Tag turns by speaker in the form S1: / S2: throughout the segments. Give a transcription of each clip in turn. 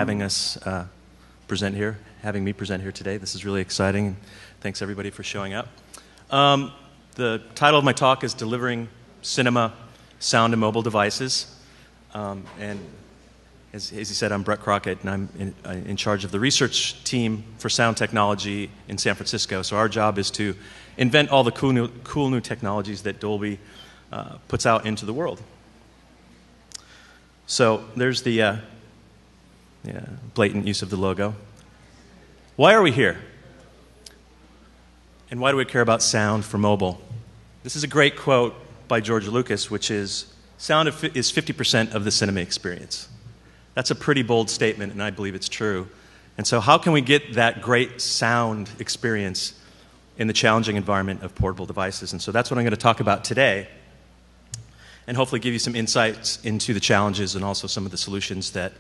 S1: having me present here today. This is really exciting. Thanks everybody for showing up. The title of my talk is Delivering Cinema Sound to Mobile Devices. And as he said, I'm Brett Crockett, and I'm in charge of the research team for sound technology in San Francisco. So our job is to invent all the cool new technologies that Dolby puts out into the world. So there's the blatant use of the logo. Why are we here? And why do we care about sound for mobile? This is a great quote by George Lucas, which is, sound is 50% of the cinema experience. That's a pretty bold statement, and I believe it's true. And so how can we get that great sound experience in the challenging environment of portable devices? And so that's what I'm going to talk about today, and hopefully give you some insights into the challenges and also some of the solutions that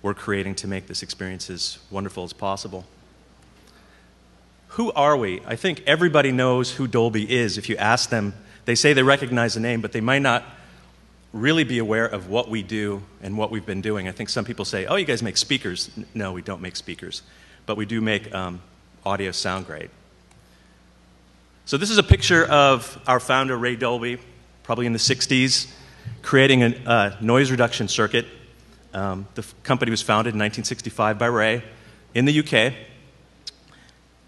S1: we're creating to make this experience as wonderful as possible. Who are we? I think everybody knows who Dolby is. If you ask them, they say they recognize the name, but they might not really be aware of what we do and what we've been doing. I think some people say, oh, you guys make speakers. No, we don't make speakers, but we do make audio sound great. So this is a picture of our founder, Ray Dolby, probably in the 60s, creating a noise reduction circuit. The company was founded in 1965 by Ray in the UK.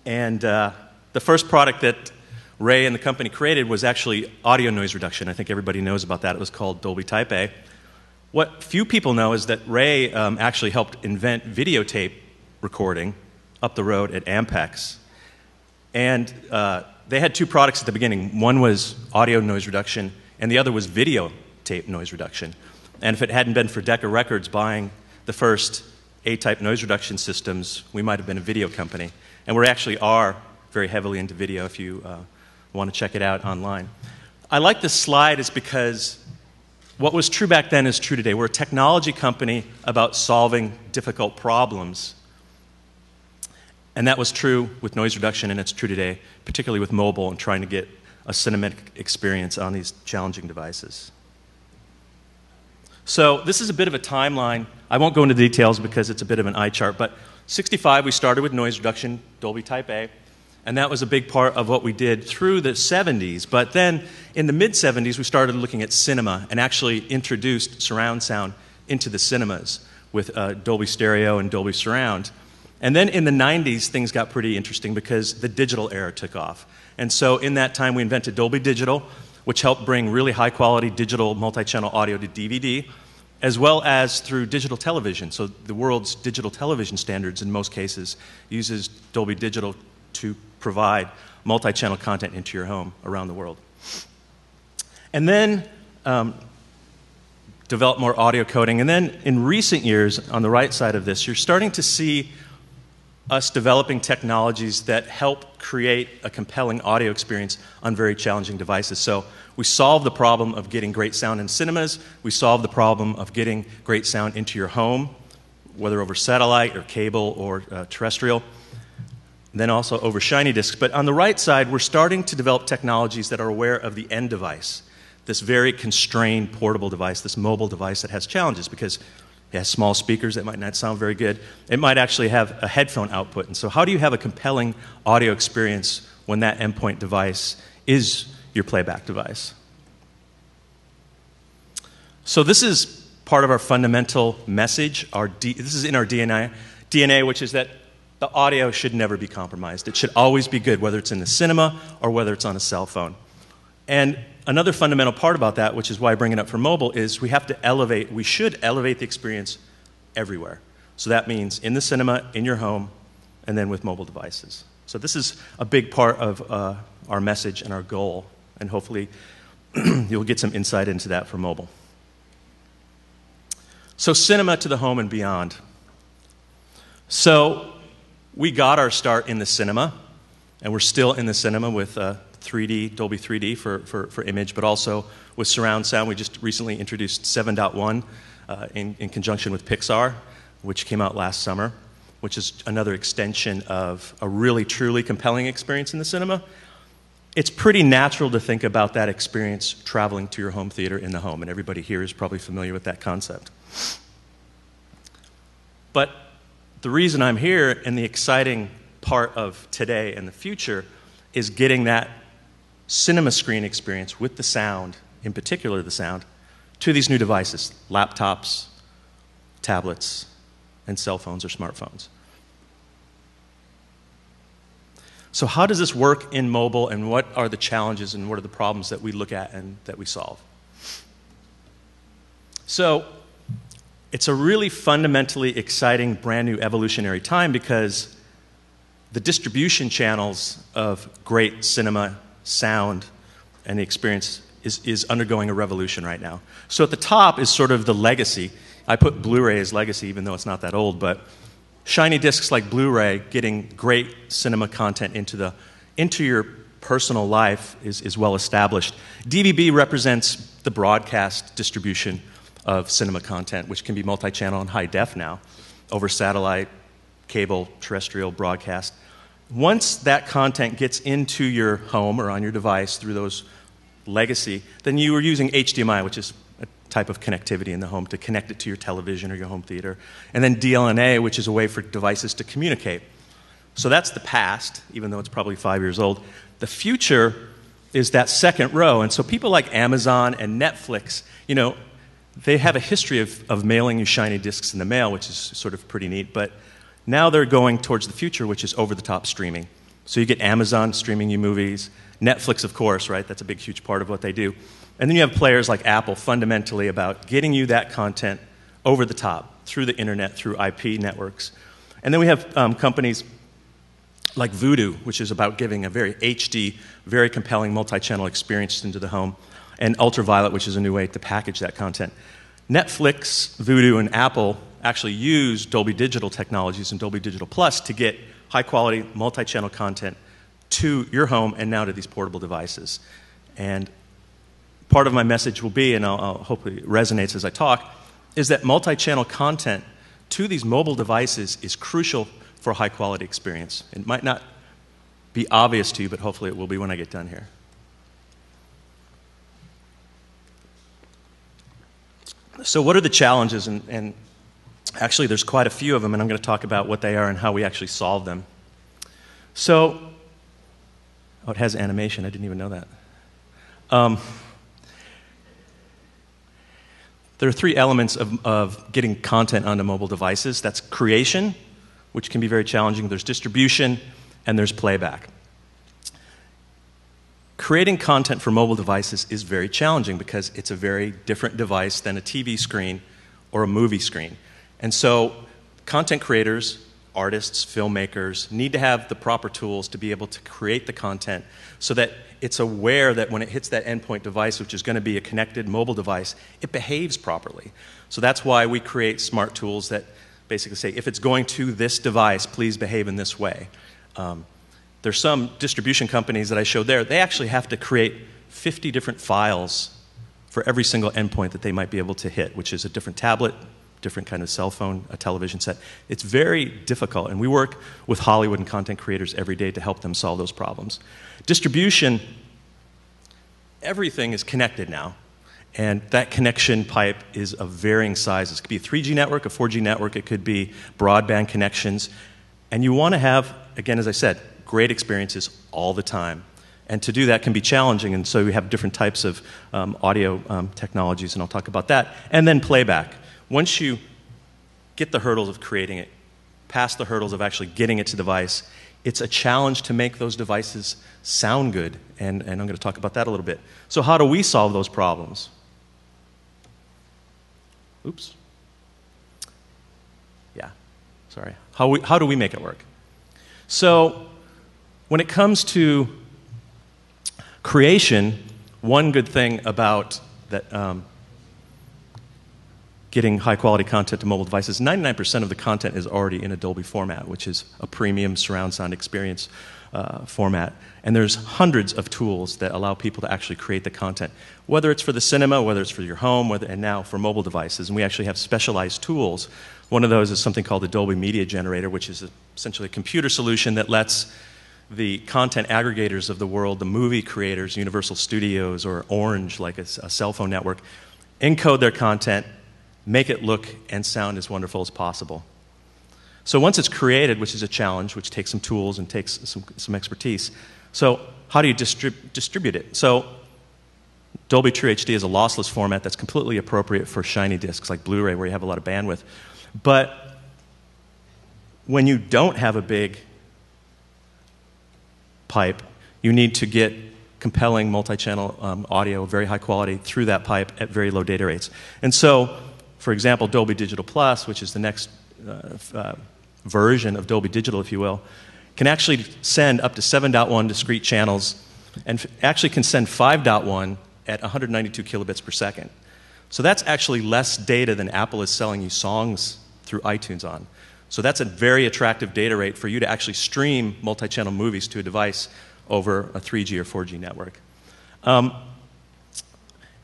S1: And the first product that Ray and the company created was actually audio noise reduction. I think everybody knows about that. It was called Dolby Type A. What few people know is that Ray actually helped invent videotape recording up the road at Ampex. And they had two products at the beginning. One was audio noise reduction, and the other was videotape noise reduction. And if it hadn't been for Decca Records buying the first A-type noise reduction systems, we might have been a video company. And we actually are very heavily into video if you want to check it out online. I like this slide is because what was true back then is true today. We're a technology company about solving difficult problems. And that was true with noise reduction, and it's true today, particularly with mobile and trying to get a cinematic experience on these challenging devices. So this is a bit of a timeline. I won't go into details because it's a bit of an eye chart, but 65 we started with noise reduction, Dolby Type A, and that was a big part of what we did through the 70s. But then in the mid-70s we started looking at cinema and actually introduced surround sound into the cinemas with Dolby Stereo and Dolby Surround. And then in the 90s things got pretty interesting because the digital era took off. And so in that time we invented Dolby Digital, which helped bring really high-quality digital multi-channel audio to DVD, as well as through digital television. So the world's digital television standards, in most cases, uses Dolby Digital to provide multi-channel content into your home around the world. And then develop more audio coding. And then in recent years, on the right side of this, you're starting to see us developing technologies that help create a compelling audio experience on very challenging devices. So we solve the problem of getting great sound in cinemas. We solve the problem of getting great sound into your home, whether over satellite or cable or terrestrial, and then also over shiny discs. But on the right side, we're starting to develop technologies that are aware of the end device, this very constrained portable device, this mobile device that has challenges because it has small speakers that might not sound very good. It might actually have a headphone output. And so how do you have a compelling audio experience when that endpoint device is your playback device? So this is part of our fundamental message. This is in our DNA, which is that the audio should never be compromised. It should always be good, whether it's in the cinema or whether it's on a cell phone. And another fundamental part about that, which is why I bring it up for mobile, is we should elevate the experience everywhere. So that means in the cinema, in your home, and then with mobile devices. So this is a big part of our message and our goal, and hopefully you'll get some insight into that for mobile. So cinema to the home and beyond. So we got our start in the cinema, and we're still in the cinema with 3D, Dolby 3D for image, but also with surround sound. We just recently introduced 7.1 in conjunction with Pixar, which came out last summer, which is another extension of a really, truly compelling experience in the cinema. It's pretty natural to think about that experience traveling to your home theater in the home, and everybody here is probably familiar with that concept. But the reason I'm here and the exciting part of today and the future is getting that cinema screen experience with the sound, in particular the sound, to these new devices, laptops, tablets, and cell phones or smartphones. So how does this work in mobile, and what are the challenges and what are the problems that we look at and that we solve? So it's a really fundamentally exciting, brand new evolutionary time because the distribution channels of great cinema sound and the experience is undergoing a revolution right now. So at the top is sort of the legacy. I put Blu-ray as legacy even though it's not that old, but shiny discs like Blu-ray getting great cinema content into your personal life is well established. DVB represents the broadcast distribution of cinema content, which can be multi-channel and high def now, over satellite, cable, terrestrial broadcast. Once that content gets into your home or on your device through those legacy, then you are using HDMI, which is a type of connectivity in the home, to connect it to your television or your home theater. And then DLNA, which is a way for devices to communicate. So that's the past, even though it's probably 5 years old. The future is that second row. And so people like Amazon and Netflix, you know, they have a history of mailing you shiny discs in the mail, which is sort of pretty neat. But now they're going towards the future, which is over-the-top streaming. So you get Amazon streaming you movies, Netflix, of course, right? That's a big, huge part of what they do. And then you have players like Apple, fundamentally about getting you that content over the top, through the internet, through IP networks. And then we have companies like Vudu, which is about giving a very HD, very compelling multi-channel experience into the home, and Ultraviolet, which is a new way to package that content. Netflix, Vudu, and Apple actually use Dolby Digital technologies and Dolby Digital Plus to get high-quality multi-channel content to your home and now to these portable devices. And part of my message will be, and I'll hopefully it resonates as I talk, is that multi-channel content to these mobile devices is crucial for a high-quality experience. It might not be obvious to you, but hopefully it will be when I get done here. So what are the challenges? And actually, there's quite a few of them, and I'm going to talk about what they are and how we actually solve them. So, oh, it has animation. I didn't even know that. There are three elements of getting content onto mobile devices. That's creation, which can be very challenging. There's distribution, and there's playback. Creating content for mobile devices is very challenging because it's a very different device than a TV screen or a movie screen. And so content creators, artists, filmmakers need to have the proper tools to be able to create the content so that it's aware that when it hits that endpoint device, which is going to be a connected mobile device, it behaves properly. So that's why we create smart tools that basically say, if it's going to this device, please behave in this way. There's some distribution companies that I showed there, they actually have to create 50 different files for every single endpoint that they might be able to hit, which is a different tablet, different kind of cell phone, a television set. It's very difficult, and we work with Hollywood and content creators every day to help them solve those problems. Distribution, everything is connected now, and that connection pipe is of varying sizes. It could be a 3G network, a 4G network, it could be broadband connections, and you want to have, again, as I said, great experiences all the time. And to do that can be challenging, and so we have different types of audio technologies, and I'll talk about that. And then playback. Once you get the hurdles of creating it, past the hurdles of actually getting it to the device, it's a challenge to make those devices sound good, and I'm going to talk about that a little bit. So how do we solve those problems? Oops. Yeah, sorry. How do we make it work? So when it comes to creation, one good thing about that getting high-quality content to mobile devices, 99% of the content is already in a Dolby format, which is a premium surround sound experience format. And there's hundreds of tools that allow people to actually create the content, whether it's for the cinema, whether it's for your home, and now for mobile devices. And we actually have specialized tools. One of those is something called the Dolby Media Generator, which is essentially a computer solution that lets the content aggregators of the world, the movie creators, Universal Studios or Orange, like a cell phone network, encode their content, make it look and sound as wonderful as possible. So once it's created, which is a challenge, which takes some tools and takes some expertise, so how do you distribute it? So Dolby True HD is a lossless format that's completely appropriate for shiny discs like Blu-ray, where you have a lot of bandwidth. But when you don't have a big pipe, you need to get compelling multi-channel audio, very high quality, through that pipe at very low data rates. And so, for example, Dolby Digital Plus, which is the next version of Dolby Digital, if you will, can actually send up to 7.1 discrete channels, and actually can send 5.1 at 192 kilobits per second. So that's actually less data than Apple is selling you songs through iTunes on. So that's a very attractive data rate for you to actually stream multi-channel movies to a device over a 3G or 4G network.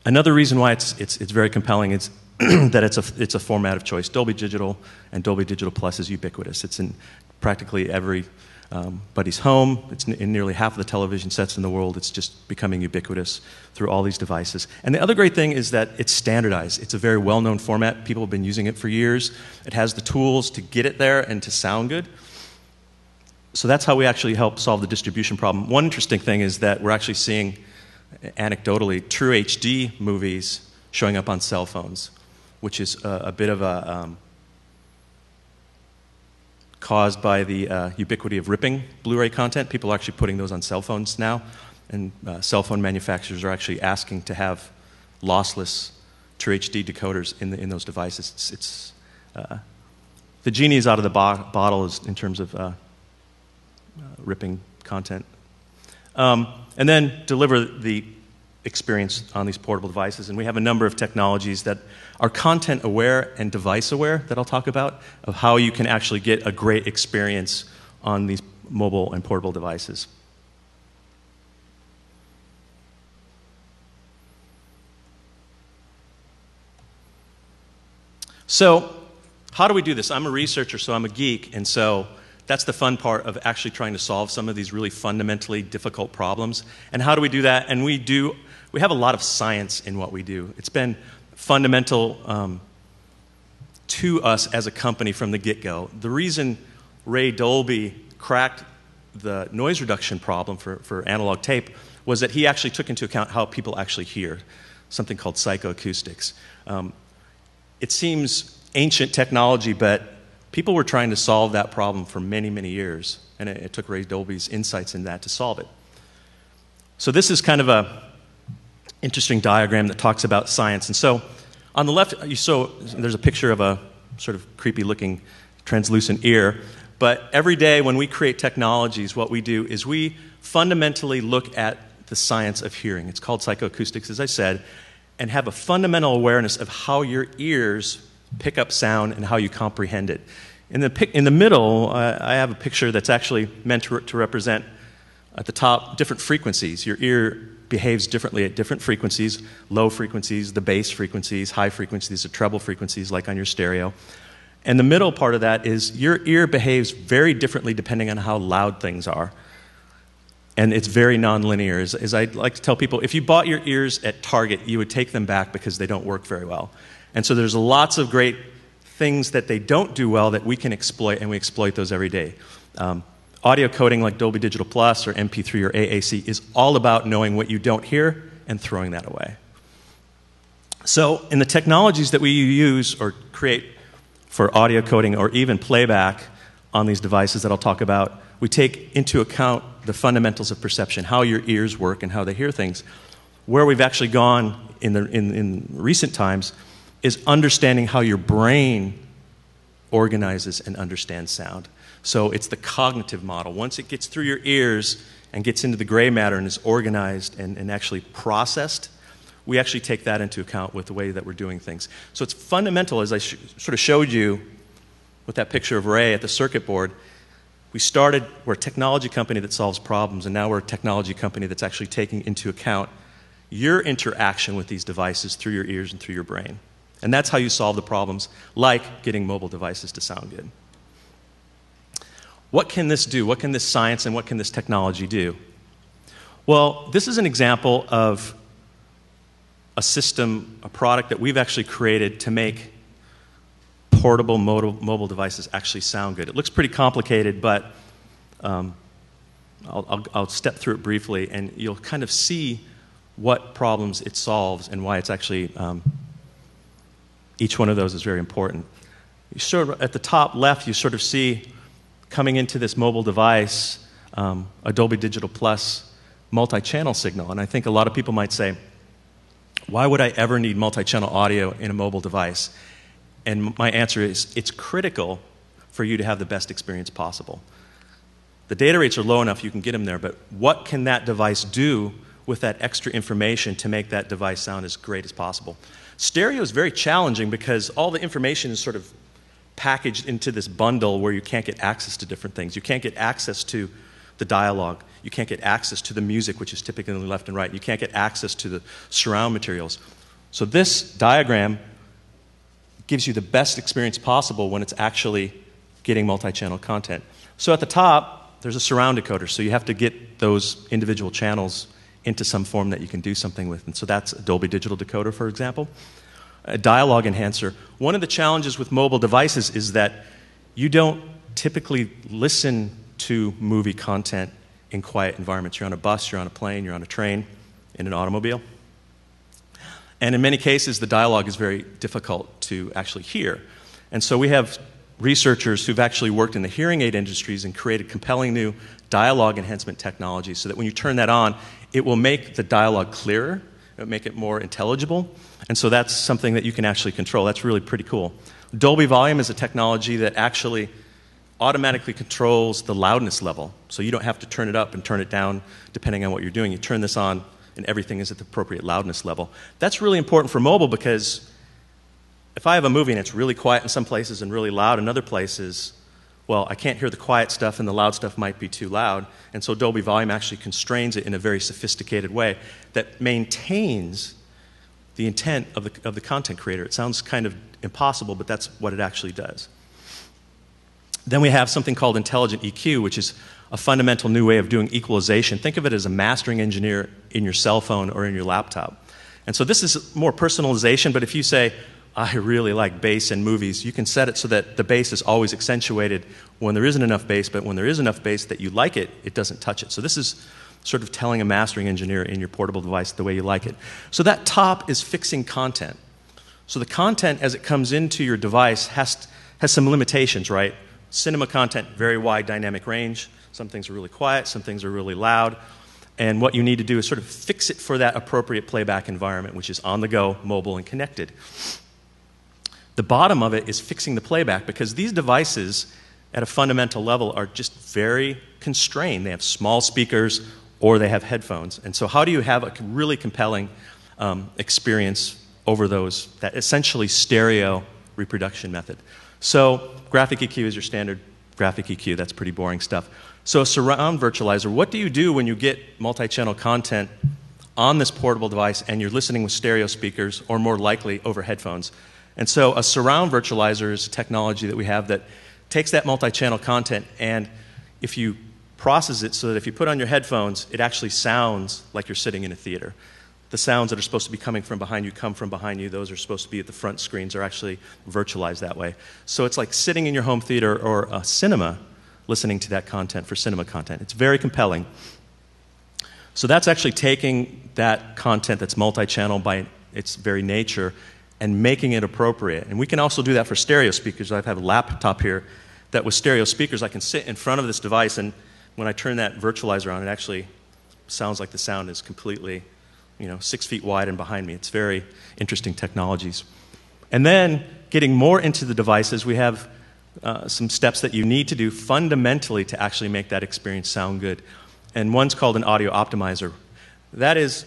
S1: Another reason why it's very compelling is that it's a format of choice. Dolby Digital and Dolby Digital Plus is ubiquitous. It's in practically every buddy's home. It's in nearly half of the television sets in the world. It's just becoming ubiquitous through all these devices. And the other great thing is that it's standardized. It's a very well-known format. People have been using it for years. It has the tools to get it there and to sound good. So that's how we actually help solve the distribution problem. One interesting thing is that we're actually seeing, anecdotally, True HD movies showing up on cell phones, which is a bit of a caused by the ubiquity of ripping Blu-ray content. People are actually putting those on cell phones now, and cell phone manufacturers are actually asking to have lossless True HD decoders in those devices. The genie is out of the bottle in terms of ripping content. And then deliver the experience on these portable devices. And we have a number of technologies that are content aware and device aware that I'll talk about, of how you can actually get a great experience on these mobile and portable devices. So how do we do this? I'm a researcher, so I'm a geek, and so that's the fun part of actually trying to solve some of these really fundamentally difficult problems. And how do we do that? And we have a lot of science in what we do. It's been fundamental to us as a company from the get-go. The reason Ray Dolby cracked the noise reduction problem for analog tape was that he actually took into account how people actually hear, something called psychoacoustics. It seems ancient technology, but people were trying to solve that problem for many, many years, and it took Ray Dolby's insights in that to solve it. So this is kind of a interesting diagram that talks about science. And so on the left, there's a picture of a sort of creepy-looking translucent ear. But every day when we create technologies, what we do is we fundamentally look at the science of hearing. It's called psychoacoustics, as I said, and have a fundamental awareness of how your ears pick up sound and how you comprehend it. In the middle, I have a picture that's actually meant to represent, at the top, different frequencies. Your ear behaves differently at different frequencies, low frequencies, the bass frequencies, high frequencies, the treble frequencies, like on your stereo. And the middle part of that is your ear behaves very differently depending on how loud things are. And it's very nonlinear. As I like to tell people, if you bought your ears at Target, you would take them back because they don't work very well. And so there's lots of great things that they don't do well that we can exploit, and we exploit those every day. Audio coding like Dolby Digital Plus or MP3 or AAC is all about knowing what you don't hear and throwing that away. So in the technologies that we use or create for audio coding or even playback on these devices that I'll talk about, we take into account the fundamentals of perception, how your ears work and how they hear things. Where we've actually gone in recent times is understanding how your brain organizes and understands sound. So it's the cognitive model. Once it gets through your ears and gets into the gray matter and is organized and actually processed, we actually take that into account with the way that we're doing things. So it's fundamental, as I sort of showed you with that picture of Ray at the circuit board. We're a technology company that solves problems, and now we're a technology company that's actually taking into account your interaction with these devices through your ears and through your brain. And that's how you solve the problems, like getting mobile devices to sound good. What can this do? What can this science and what can this technology do? Well, this is an example of a system, a product that we've actually created to make portable mobile devices actually sound good. It looks pretty complicated, but I'll step through it briefly, and you'll kind of see what problems it solves and why it's actually, each one of those is very important. You sort of, at the top left, you sort of see coming into this mobile device a Dolby Digital Plus multi-channel signal. And I think a lot of people might say, why would I ever need multi-channel audio in a mobile device? And my answer is, it's critical for you to have the best experience possible. The data rates are low enough you can get them there, but what can that device do with that extra information to make that device sound as great as possible? Stereo is very challenging because all the information is sort of packaged into this bundle where you can't get access to different things. You can't get access to the dialogue. You can't get access to the music, which is typically left and right. You can't get access to the surround materials. So this diagram gives you the best experience possible when it's actually getting multi-channel content. So at the top, there's a surround decoder, so you have to get those individual channels into some form that you can do something with. And so that's a Dolby Digital decoder, for example. A dialogue enhancer. One of the challenges with mobile devices is that you don't typically listen to movie content in quiet environments. You're on a bus, you're on a plane, you're on a train, in an automobile. And in many cases, the dialogue is very difficult to actually hear. And so we have researchers who've actually worked in the hearing aid industries and created compelling new dialogue enhancement technology so that when you turn that on, it will make the dialogue clearer, it will make it more intelligible. And so that's something that you can actually control. That's really pretty cool. Dolby Volume is a technology that actually automatically controls the loudness level. So you don't have to turn it up and turn it down depending on what you're doing. You turn this on and everything is at the appropriate loudness level. That's really important for mobile because if I have a movie and it's really quiet in some places and really loud in other places, well, I can't hear the quiet stuff and the loud stuff might be too loud. And so Dolby Volume actually constrains it in a very sophisticated way that maintains the intent of the content creator. It sounds kind of impossible, but that's what it actually does. Then we have something called intelligent EQ, which is a fundamental new way of doing equalization. Think of it as a mastering engineer in your cell phone or in your laptop. And so this is more personalization, but if you say, I really like bass in movies, you can set it so that the bass is always accentuated when there isn't enough bass, but when there is enough bass that you like it, it doesn't touch it. So this is sort of telling a mastering engineer in your portable device the way you like it. So that top is fixing content. So the content as it comes into your device has some limitations, right? Cinema content, very wide dynamic range. Some things are really quiet, some things are really loud. And what you need to do is sort of fix it for that appropriate playback environment, which is on the go, mobile, and connected. The bottom of it is fixing the playback because these devices at a fundamental level are just very constrained. They have small speakers or they have headphones. And so how do you have a really compelling experience over those, that essentially stereo reproduction method? So graphic EQ is your standard graphic EQ. That's pretty boring stuff. So a surround virtualizer, what do you do when you get multi-channel content on this portable device and you're listening with stereo speakers or more likely over headphones? And so a surround virtualizer is a technology that we have that takes that multi-channel content and if you process it so that if you put on your headphones, it actually sounds like you're sitting in a theater. The sounds that are supposed to be coming from behind you come from behind you. Those are supposed to be at the front screens are actually virtualized that way. So it's like sitting in your home theater or a cinema listening to that content for cinema content. It's very compelling. So that's actually taking that content that's multi-channel by its very nature and making it appropriate. And we can also do that for stereo speakers. I have a laptop here that with stereo speakers, I can sit in front of this device and when I turn that virtualizer on, it actually sounds like the sound is completely 6 feet wide and behind me. It's very interesting technologies. And then getting more into the devices, we have some steps that you need to do fundamentally to actually make that experience sound good. And one's called an audio optimizer. That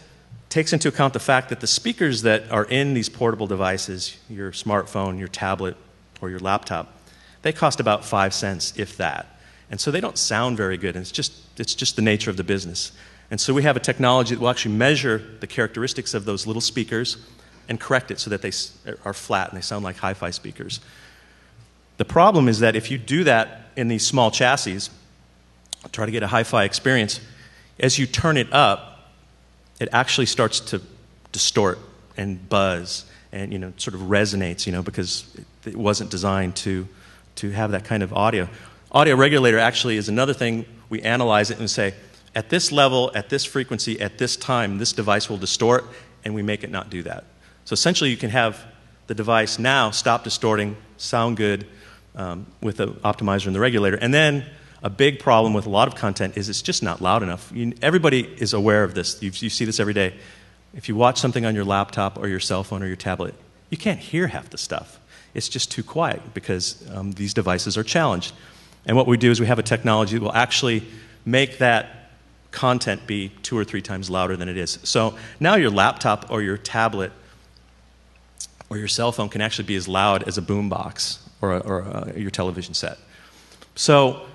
S1: takes into account the fact that the speakers that are in these portable devices, your smartphone, your tablet, or your laptop, they cost about 5 cents, if that. And so they don't sound very good, and it's just the nature of the business. And so we have a technology that will actually measure the characteristics of those little speakers and correct it so that they are flat and they sound like hi-fi speakers. The problem is that if you do that in these small chassis, try to get a hi-fi experience, as you turn it up, it actually starts to distort and buzz and sort of resonates, because it wasn't designed to have that kind of audio. Audio regulator actually is another thing. We analyze it and say, at this level, at this frequency, at this time, this device will distort, and we make it not do that. So essentially, you can have the device now stop distorting, sound good with the optimizer and the regulator. And then a big problem with a lot of content is it's just not loud enough. Everybody is aware of this. You see this every day. If you watch something on your laptop or your cell phone or your tablet, you can't hear half the stuff. It's just too quiet because these devices are challenged. And what we do is we have a technology that will actually make that content be 2 or 3 times louder than it is. So now your laptop or your tablet or your cell phone can actually be as loud as a boombox or your television set. So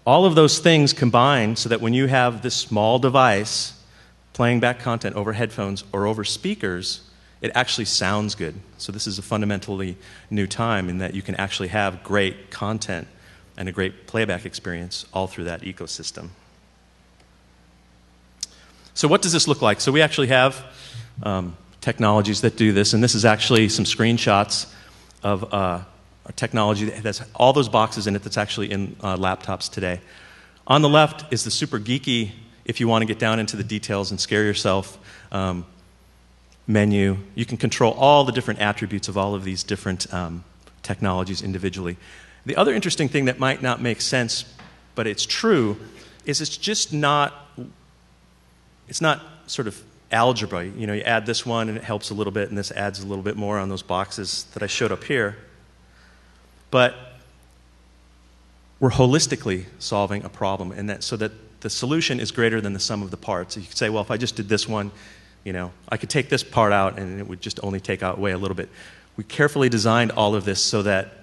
S1: all of those things combine so that when you have this small device playing back content over headphones or over speakers, it actually sounds good. So this is a fundamentally new time in that you can actually have great content and a great playback experience all through that ecosystem. So what does this look like? So we actually have technologies that do this, and this is actually some screenshots of a technology that has all those boxes in it that's actually in laptops today. On the left is the super geeky, if you want to get down into the details and scare yourself, menu. You can control all the different attributes of all of these different technologies individually. The other interesting thing that might not make sense, but it's true, is it's not sort of algebra. You add this one and it helps a little bit, and this adds a little bit more on those boxes that I showed up here. But we're holistically solving a problem, and so that the solution is greater than the sum of the parts. You could say, well, if I just did this one, I could take this part out and it would just only take away a little bit. We carefully designed all of this so that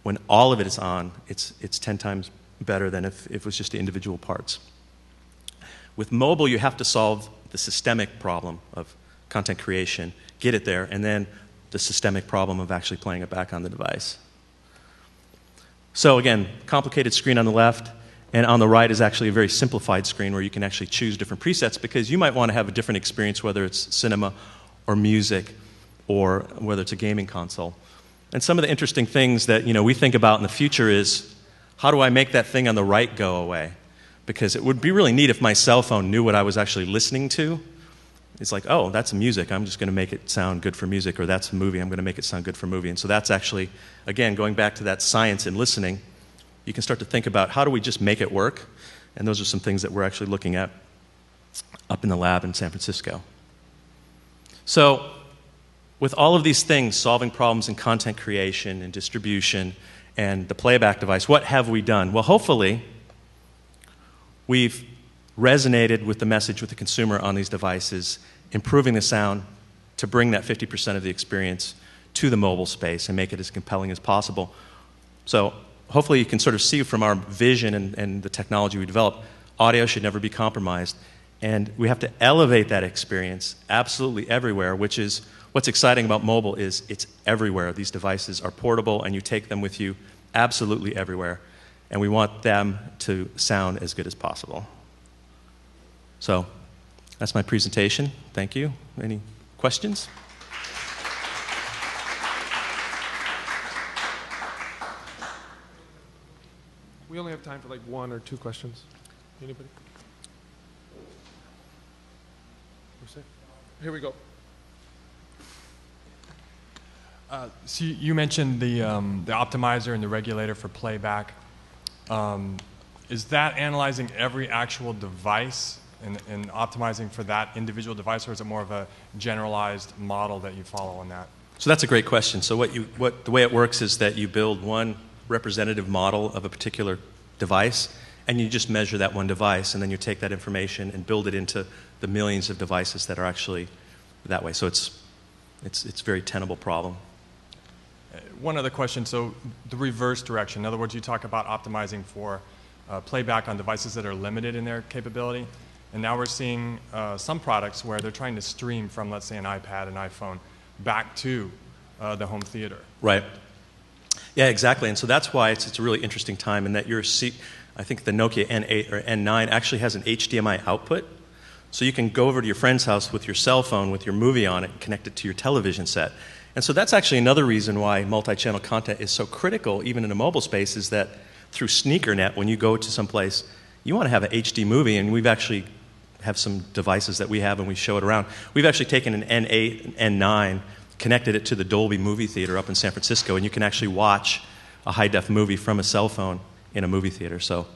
S1: when all of it is on, it's 10 times better than if it was just the individual parts. With mobile, you have to solve the systemic problem of content creation, get it there, and then the systemic problem of actually playing it back on the device. So again, complicated screen on the left, and on the right is actually a very simplified screen where you can actually choose different presets because you might want to have a different experience, whether it's cinema or music or whether it's a gaming console. And some of the interesting things that we think about in the future is, how do I make that thing on the right go away? Because it would be really neat if my cell phone knew what I was actually listening to. It's like, oh, that's music. I'm just going to make it sound good for music, or that's a movie. I'm going to make it sound good for movie. And so that's actually, again, going back to that science in listening, you can start to think about how do we just make it work? And those are some things that we're actually looking at up in the lab in San Francisco. So with all of these things, solving problems in content creation and distribution and the playback device, what have we done? Well, hopefully, we've resonated with the message with the consumer on these devices, improving the sound to bring that 50% of the experience to the mobile space and make it as compelling as possible. So hopefully you can sort of see from our vision and the technology we develop, audio should never be compromised. And we have to elevate that experience absolutely everywhere, which is what's exciting about mobile is it's everywhere. These devices are portable and you take them with you absolutely everywhere. And we want them to sound as good as possible. So that's my presentation. Thank you. Any questions?
S2: We only have time for like 1 or 2 questions. Anybody? Here we go.
S3: So you mentioned the optimizer and the regulator for playback. Is that analyzing every actual device and optimizing for that individual device, or is it more of a generalized model that you follow on that?
S1: So that's a great question. So the way it works is that you build one representative model of a particular device, and you just measure that one device, and then you take that information and build it into the millions of devices that are actually that way. So it's a very tenable problem.
S3: One other question, so the reverse direction. In other words, you talk about optimizing for playback on devices that are limited in their capability, and now we're seeing some products where they're trying to stream from, let's say, an iPad, an iPhone, back to the home theater.
S1: Right. Yeah, exactly. And so that's why it's a really interesting time in that I think the Nokia N8 or N9 actually has an HDMI output. So you can go over to your friend's house with your cell phone with your movie on it and connect it to your television set. And so that's actually another reason why multi-channel content is so critical, even in a mobile space, is that through SneakerNet, when you go to some place, you want to have an HD movie, and we've actually have some devices that we have, and we show it around. We've actually taken an N8, an N9, connected it to the Dolby movie theater up in San Francisco, and you can actually watch a high-def movie from a cell phone in a movie theater. So